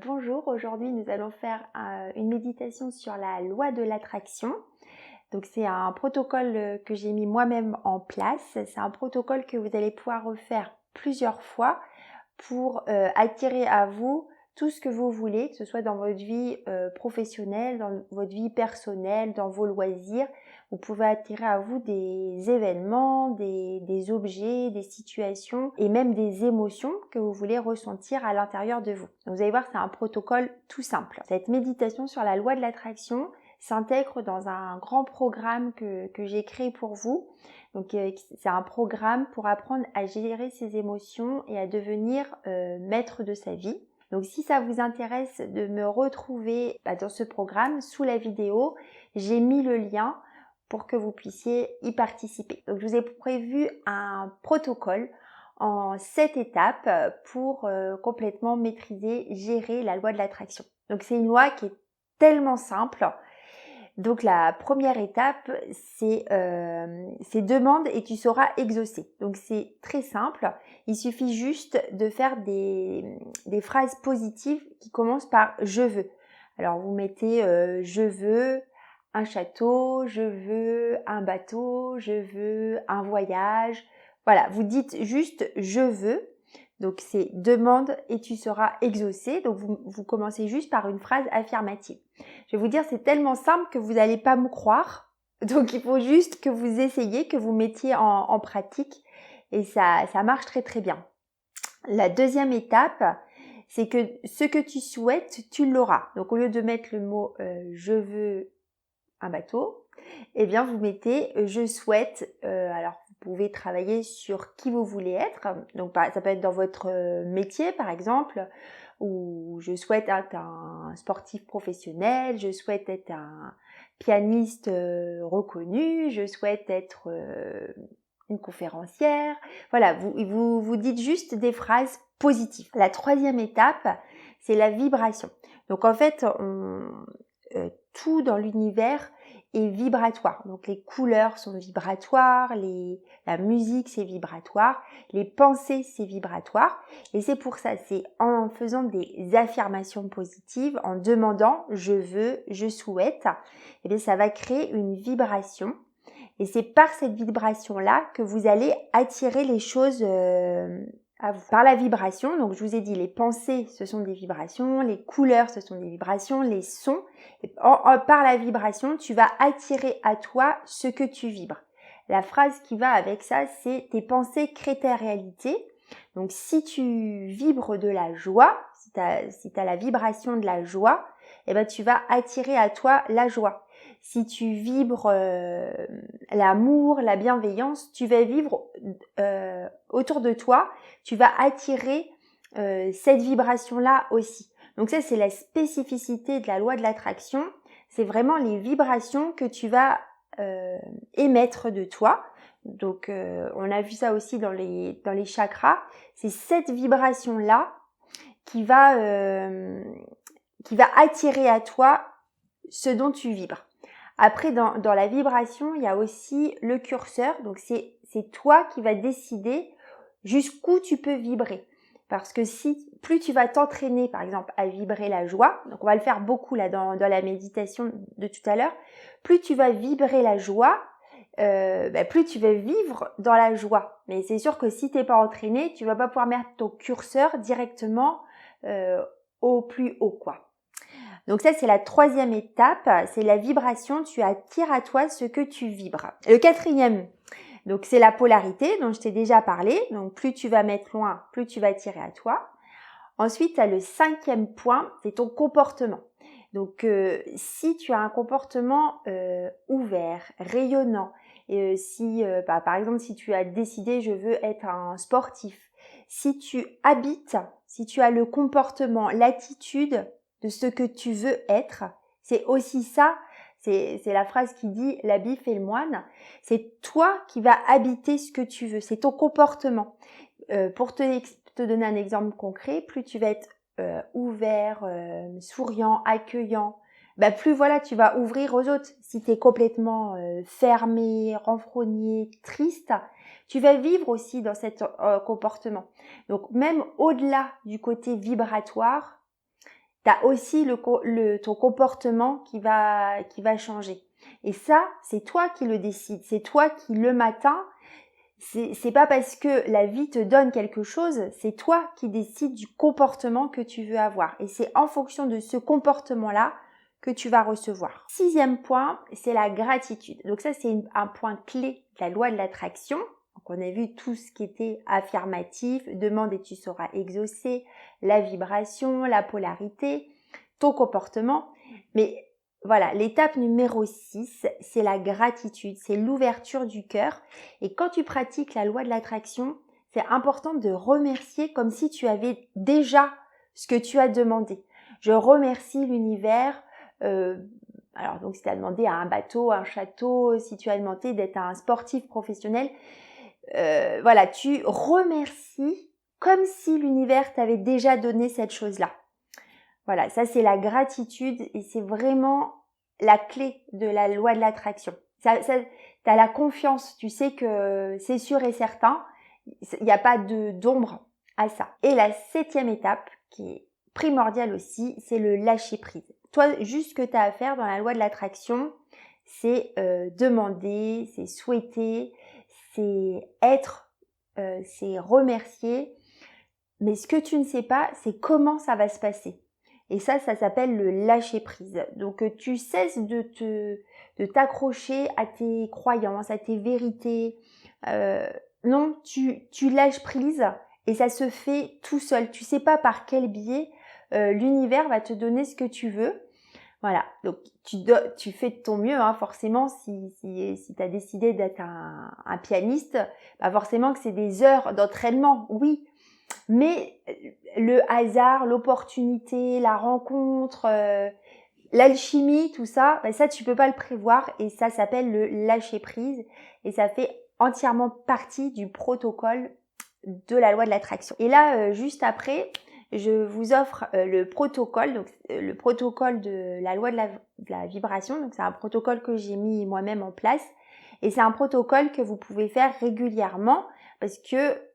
Bonjour, aujourd'hui nous allons faire une méditation sur la loi de l'attraction. Donc c'est un protocole que j'ai mis moi-même en place. C'est un protocole que vous allez pouvoir refaire plusieurs fois pour attirer à vous tout ce que vous voulez, que ce soit dans votre vie professionnelle, dans votre vie personnelle, dans vos loisirs. Vous pouvez attirer à vous des événements, des objets, des situations et même des émotions que vous voulez ressentir à l'intérieur de vous. Donc vous allez voir, c'est un protocole tout simple. Cette méditation sur la loi de l'attraction s'intègre dans un grand programme que j'ai créé pour vous. Donc c'est un programme pour apprendre à gérer ses émotions et à devenir maître de sa vie. Donc si ça vous intéresse de me retrouver dans ce programme, sous la vidéo, j'ai mis le lien pour que vous puissiez y participer. Donc je vous ai prévu un protocole en 7 étapes pour complètement maîtriser, gérer la loi de l'attraction. Donc c'est une loi qui est tellement simple. Donc la première étape, c'est demande et tu sauras exaucer. Donc c'est très simple, il suffit juste de faire des phrases positives qui commencent par « je veux ». Alors vous mettez « je veux un château »,« je veux un bateau »,« je veux un voyage ». Voilà, vous dites juste « je veux ». Donc c'est demande et tu seras exaucé. Donc vous commencez juste par une phrase affirmative. Je vais vous dire, c'est tellement simple que vous n'allez pas me croire. Donc il faut juste que vous essayiez, que vous mettiez en pratique et ça marche très très bien. La deuxième étape, c'est que ce que tu souhaites, tu l'auras. Donc au lieu de mettre le mot je veux un bateau, eh bien vous mettez je souhaite. Alors vous pouvez travailler sur qui vous voulez être. Donc ça peut être dans votre métier par exemple, ou je souhaite être un sportif professionnel, je souhaite être un pianiste reconnu, je souhaite être une conférencière. Voilà, vous dites juste des phrases positives. La troisième étape, c'est la vibration. Donc en fait, tout dans l'univers est vibratoire. Donc les couleurs sont vibratoires, la musique c'est vibratoire, les pensées c'est vibratoire. Et c'est pour ça, c'est en faisant des affirmations positives, en demandant je veux, je souhaite, et bien ça va créer une vibration. Et c'est par cette vibration-là que vous allez attirer les choses à vous. Par la vibration, donc je vous ai dit, les pensées, ce sont des vibrations, les couleurs, ce sont des vibrations, les sons. Par la vibration, tu vas attirer à toi ce que tu vibres. La phrase qui va avec ça, c'est « tes pensées créent ta réalité ». Donc si tu vibres de la joie, si tu as la vibration de la joie, eh ben, tu vas attirer à toi la joie. Si tu vibres l'amour, la bienveillance, tu vas vivre autour de toi, tu vas attirer cette vibration-là aussi. Donc ça, c'est la spécificité de la loi de l'attraction. C'est vraiment les vibrations que tu vas émettre de toi. Donc on a vu ça aussi dans les chakras. C'est cette vibration-là qui va attirer à toi ce dont tu vibres. Après, dans la vibration, il y a aussi le curseur. Donc, c'est toi qui vas décider jusqu'où tu peux vibrer. Parce que plus tu vas t'entraîner, par exemple, à vibrer la joie, donc on va le faire beaucoup là dans la méditation de tout à l'heure, plus tu vas vibrer la joie, plus tu vas vivre dans la joie. Mais c'est sûr que si tu n'es pas entraîné, tu vas pas pouvoir mettre ton curseur directement au plus haut, quoi. Donc ça, c'est la troisième étape, c'est la vibration, tu attires à toi ce que tu vibres. Le quatrième, donc c'est la polarité dont je t'ai déjà parlé, donc plus tu vas mettre loin, plus tu vas attirer à toi. Ensuite, tu as le cinquième point, c'est ton comportement. Donc si tu as un comportement ouvert, rayonnant, par exemple si tu as décidé je veux être un sportif, si tu as le comportement, l'attitude de ce que tu veux être, c'est aussi ça, c'est la phrase qui dit l'habit fait le moine, c'est toi qui vas habiter ce que tu veux, c'est ton comportement. Pour te donner un exemple concret, plus tu vas être ouvert, souriant, accueillant, plus voilà, tu vas ouvrir aux autres. Si tu es complètement fermé, renfrogné, triste, tu vas vivre aussi dans cet comportement. Donc même au-delà du côté vibratoire, tu as aussi ton comportement qui va changer. Et ça, c'est toi qui le décides. C'est toi qui, le matin, c'est pas parce que la vie te donne quelque chose, c'est toi qui décides du comportement que tu veux avoir. Et c'est en fonction de ce comportement-là que tu vas recevoir. 6e point, c'est la gratitude. Donc ça, c'est un point clé de la loi de l'attraction. Donc on a vu tout ce qui était affirmatif, demande et tu sauras exaucer, la vibration, la polarité, ton comportement. Mais voilà, l'étape numéro 6, c'est la gratitude, c'est l'ouverture du cœur. Et quand tu pratiques la loi de l'attraction, c'est important de remercier comme si tu avais déjà ce que tu as demandé. Je remercie l'univers. Alors donc si tu as demandé à un bateau, un château, si tu as demandé d'être un sportif professionnel, voilà, tu remercies comme si l'univers t'avait déjà donné cette chose-là. Voilà, ça c'est la gratitude et c'est vraiment la clé de la loi de l'attraction. Tu as la confiance, tu sais que c'est sûr et certain, il n'y a pas d'ombre à ça. Et la 7e étape, qui est primordiale aussi, c'est le lâcher prise. Toi, juste ce que tu as à faire dans la loi de l'attraction, c'est demander, c'est souhaiter, c'est être, c'est remercier. Mais ce que tu ne sais pas, c'est comment ça va se passer. Et ça s'appelle le lâcher prise. Donc tu cesses de t'accrocher à tes croyances, à tes vérités. Non, tu lâches prise et ça se fait tout seul. Tu sais pas par quel biais l'univers va te donner ce que tu veux. Voilà, donc tu fais de ton mieux, hein, forcément, si tu as décidé d'être un pianiste, bah forcément que c'est des heures d'entraînement, oui. Mais le hasard, l'opportunité, la rencontre, l'alchimie, tout ça, bah ça tu peux pas le prévoir et ça s'appelle le lâcher prise et ça fait entièrement partie du protocole de la loi de l'attraction. Et là, juste après, je vous offre le protocole, donc le protocole de la loi de la vibration. Donc c'est un protocole que j'ai mis moi-même en place et c'est un protocole que vous pouvez faire régulièrement parce que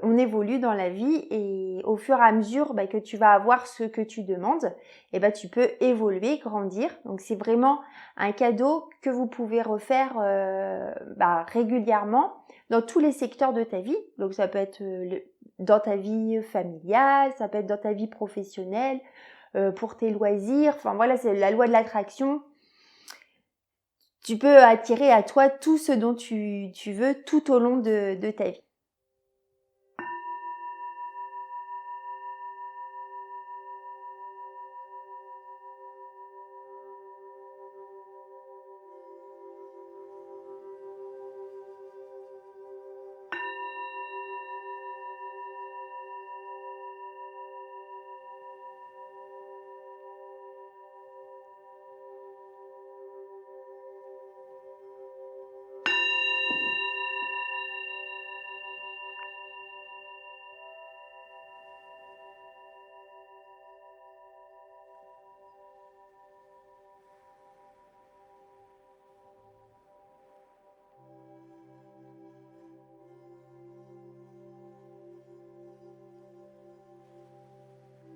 on évolue dans la vie et au fur et à mesure que tu vas avoir ce que tu demandes, et tu peux évoluer, grandir. Donc c'est vraiment un cadeau que vous pouvez refaire régulièrement dans tous les secteurs de ta vie. Donc ça peut être dans ta vie familiale, ça peut être dans ta vie professionnelle, pour tes loisirs. Enfin voilà, c'est la loi de l'attraction. Tu peux attirer à toi tout ce dont tu veux tout au long de ta vie.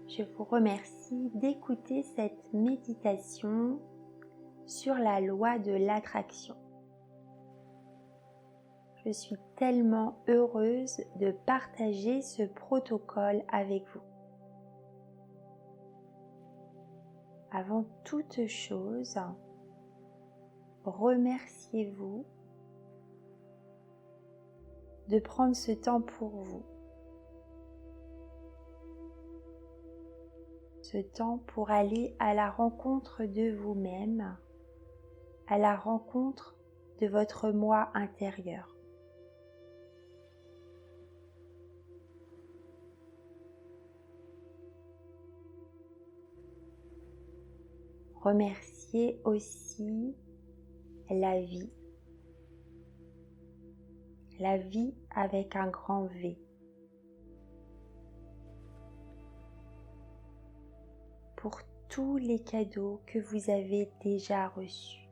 Je vous remercie d'écouter cette méditation sur la loi de l'attraction. Je suis tellement heureuse de partager ce protocole avec vous. Avant toute chose, remerciez-vous de prendre ce temps pour vous. Ce temps pour aller à la rencontre de vous-même, à la rencontre de votre moi intérieur. Remerciez aussi la vie avec un grand V. Pour tous les cadeaux que vous avez déjà reçus.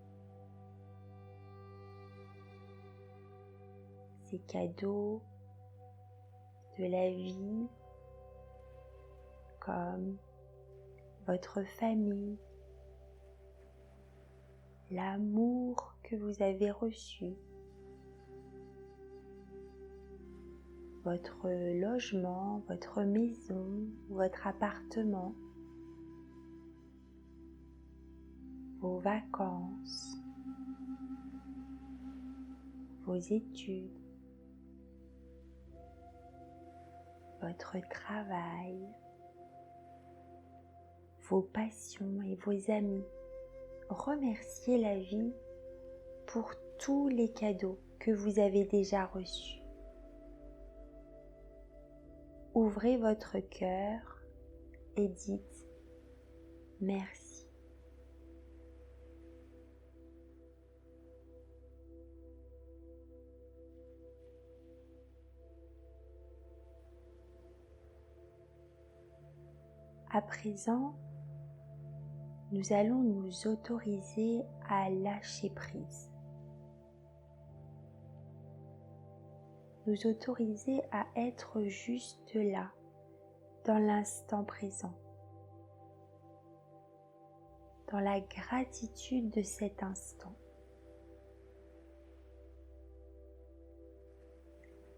Ces cadeaux de la vie comme votre famille, l'amour que vous avez reçu, votre logement, votre maison, votre appartement, vos vacances, vos études, votre travail, vos passions et vos amis. Remerciez la vie pour tous les cadeaux que vous avez déjà reçus. Ouvrez votre cœur et dites merci. À présent, nous allons nous autoriser à lâcher prise. Nous autoriser à être juste là, dans l'instant présent, dans la gratitude de cet instant.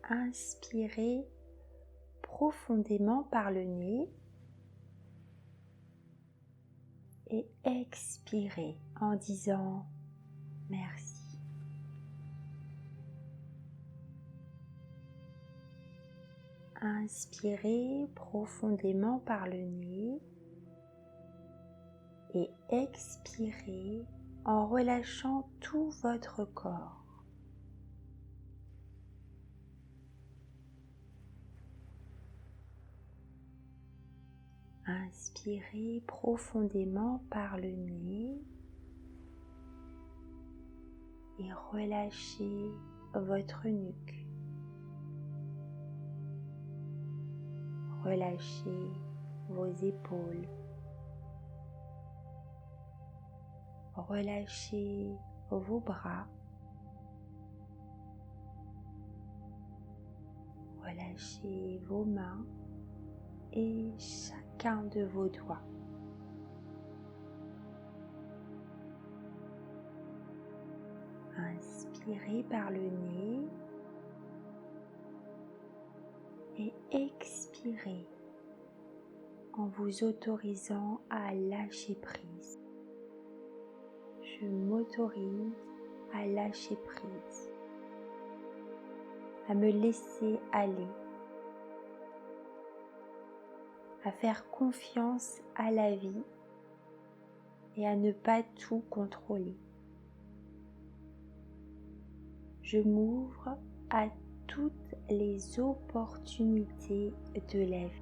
Inspirez profondément par le nez et expirez en disant merci. Inspirez profondément par le nez et expirez en relâchant tout votre corps. Inspirez profondément par le nez et relâchez votre nuque. Relâchez vos épaules. Relâchez vos bras. Relâchez vos mains et chacun de vos doigts. Inspirez par le nez et expirez en vous autorisant à lâcher prise. Je m'autorise à lâcher prise, à me laisser aller, à faire confiance à la vie et à ne pas tout contrôler. Je m'ouvre à toutes les opportunités de la vie.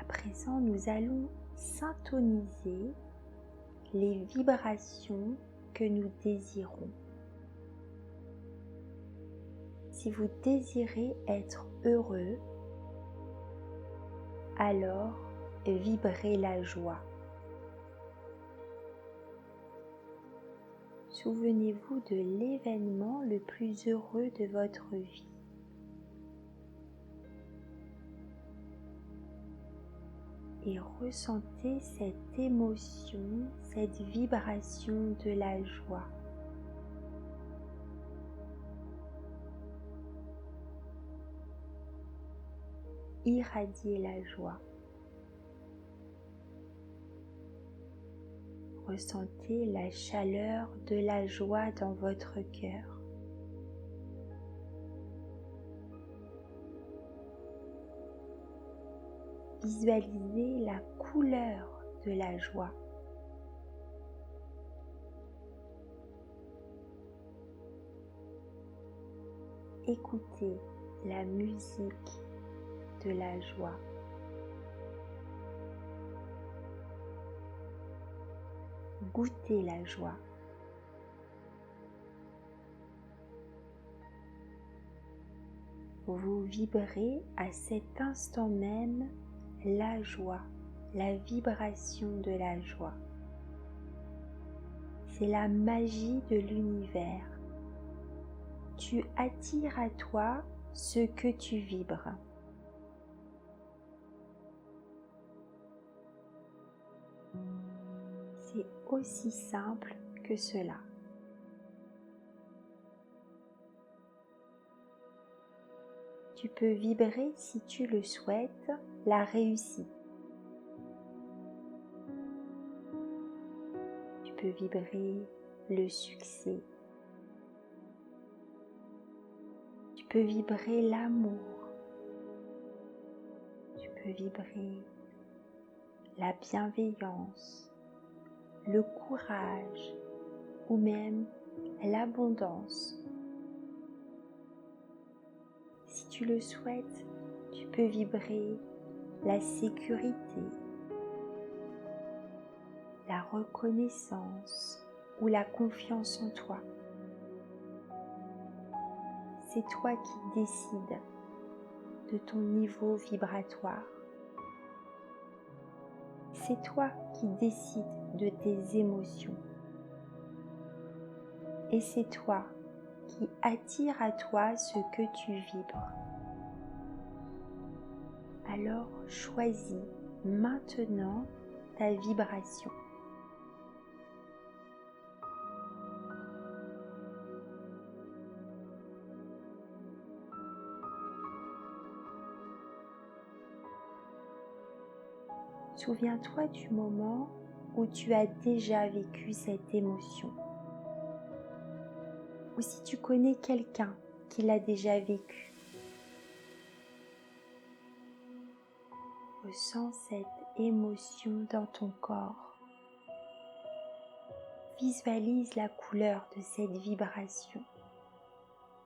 À présent, nous allons syntoniser les vibrations que nous désirons. Si vous désirez être heureux, alors vibrez la joie. Souvenez-vous de l'événement le plus heureux de votre vie. Et ressentez cette émotion, cette vibration de la joie. Irradiez la joie. Ressentez la chaleur de la joie dans votre cœur. Visualisez la couleur de la joie. Écoutez la musique de la joie. Goûtez la joie. Vous vibrez à cet instant même la joie, la vibration de la joie. C'est la magie de l'univers. Tu attires à toi ce que tu vibres. C'est aussi simple que cela. Tu peux vibrer, si tu le souhaites, la réussite. Tu peux vibrer le succès. Tu peux vibrer l'amour. Tu peux vibrer la bienveillance, le courage ou même l'abondance. Si tu le souhaites, tu peux vibrer la sécurité, la reconnaissance ou la confiance en toi. C'est toi qui décides de ton niveau vibratoire. C'est toi qui décides de tes émotions. Et c'est toi qui attire à toi ce que tu vibres. Alors choisis maintenant ta vibration. Souviens-toi du moment où tu as déjà vécu cette émotion. Ou si tu connais quelqu'un qui l'a déjà vécu. Ressens cette émotion dans ton corps. Visualise la couleur de cette vibration.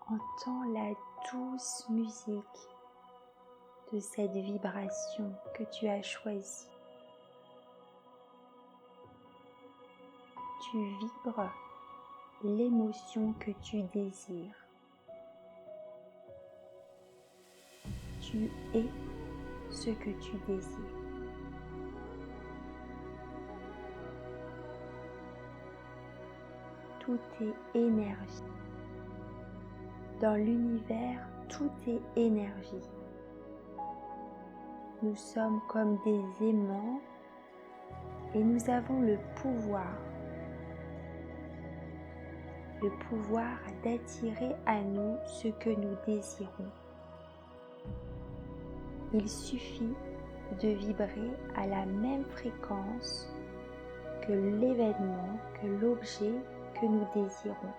Entends la douce musique de cette vibration que tu as choisie. Tu vibres l'émotion que tu désires. Tu es ce que tu désires. Tout est énergie. Dans l'univers, tout est énergie. Nous sommes comme des aimants et nous avons le pouvoir d'attirer à nous ce que nous désirons. Il suffit de vibrer à la même fréquence que l'événement, que l'objet que nous désirons.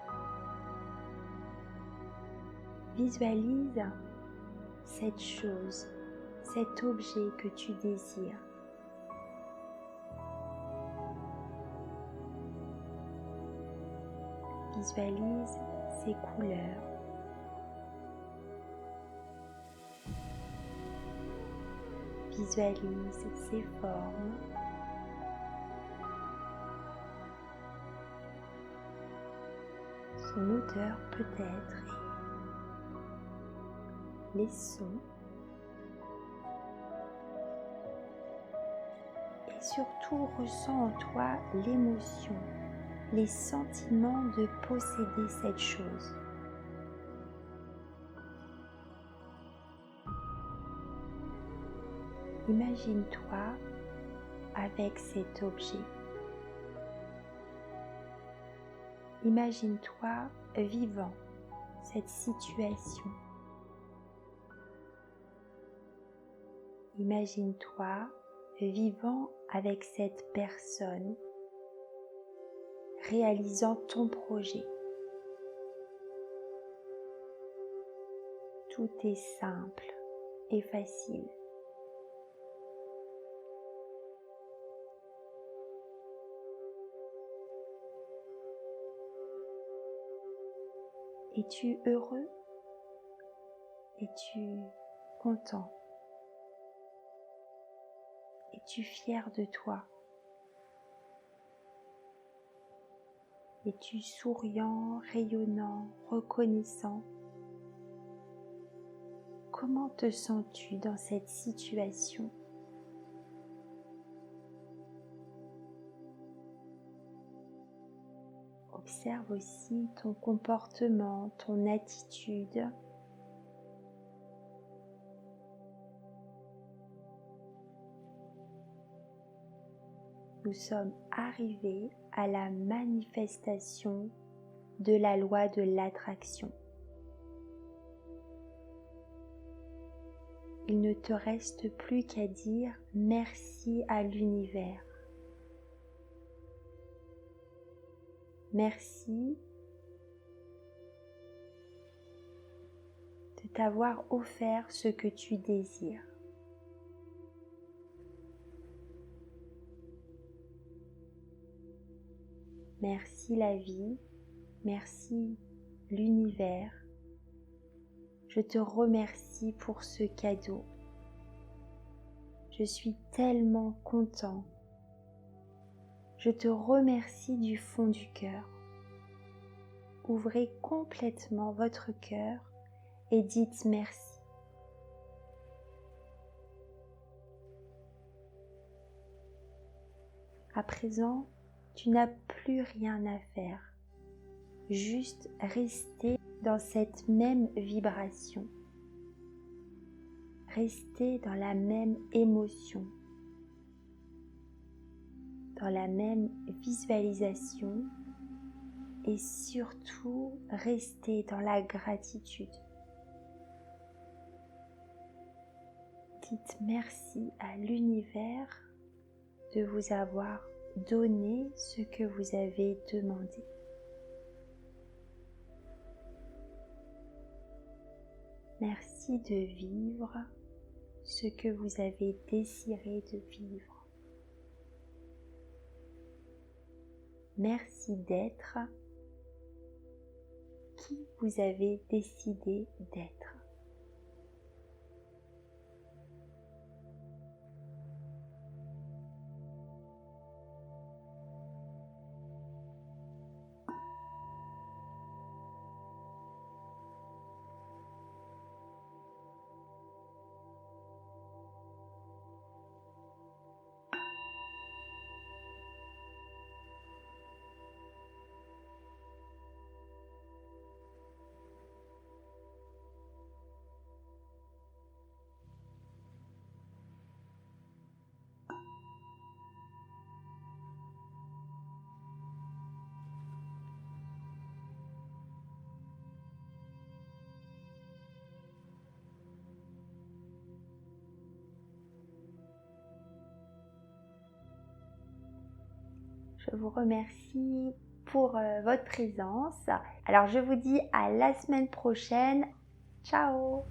Visualise cette chose, cet objet que tu désires. Visualise ses couleurs. Visualise ses formes. Son odeur peut-être. Les sons. Et surtout ressens en toi l'émotion, les sentiments de posséder cette chose. Imagine-toi avec cet objet. Imagine-toi vivant cette situation. Imagine-toi vivant avec cette personne, réalisant ton projet. Tout est simple et facile. Es-tu heureux? Es-tu content? Es-tu fier de toi? Es-tu souriant, rayonnant, reconnaissant? Comment te sens-tu dans cette situation? Observe aussi ton comportement, ton attitude. nous sommes arrivés à la manifestation de la loi de l'attraction. Il ne te reste plus qu'à dire merci à l'univers. Merci de t'avoir offert ce que tu désires. Merci la vie, merci l'univers. Je te remercie pour ce cadeau. Je suis tellement content. Je te remercie du fond du cœur. Ouvrez complètement votre cœur et dites merci. À présent, tu n'as plus rien à faire. Juste rester dans cette même vibration. Rester dans la même émotion. Dans la même visualisation. Et surtout, rester dans la gratitude. Dites merci à l'univers de vous avoir donné ce que vous avez demandé. Merci de vivre ce que vous avez désiré de vivre. Merci d'être qui vous avez décidé d'être. Je vous remercie pour votre présence. Alors je vous dis à la semaine prochaine. Ciao!